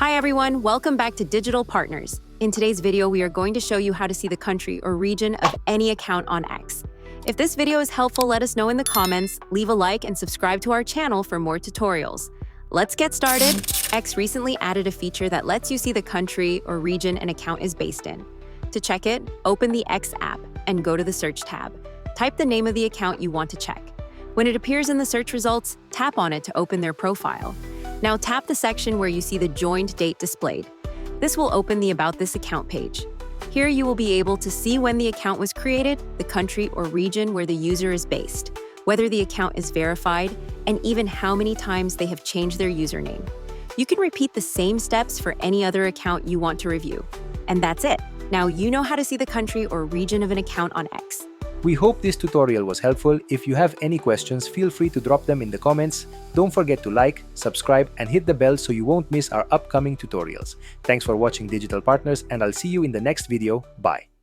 Hi everyone, welcome back to Digital Partners. In today's video, we are going to show you how to see the country or region of any account on X. If this video is helpful, let us know in the comments, leave a like, and subscribe to our channel for more tutorials. Let's get started. X recently added a feature that lets you see the country or region an account is based in. To check it, open the X app and go to the Search tab. Type the name of the account you want to check. When it appears in the search results, tap on it to open their profile. Now tap the section where you see the joined date displayed. This will open the About This Account page. Here you will be able to see when the account was created, the country or region where the user is based, whether the account is verified, and even how many times they have changed their username. You can repeat the same steps for any other account you want to review. And that's it. Now you know how to see the country or region of an account on X. We hope this tutorial was helpful. If you have any questions, feel free to drop them in the comments. Don't forget to like, subscribe, and hit the bell so you won't miss our upcoming tutorials. Thanks for watching Digital Partners, and I'll see you in the next video. Bye.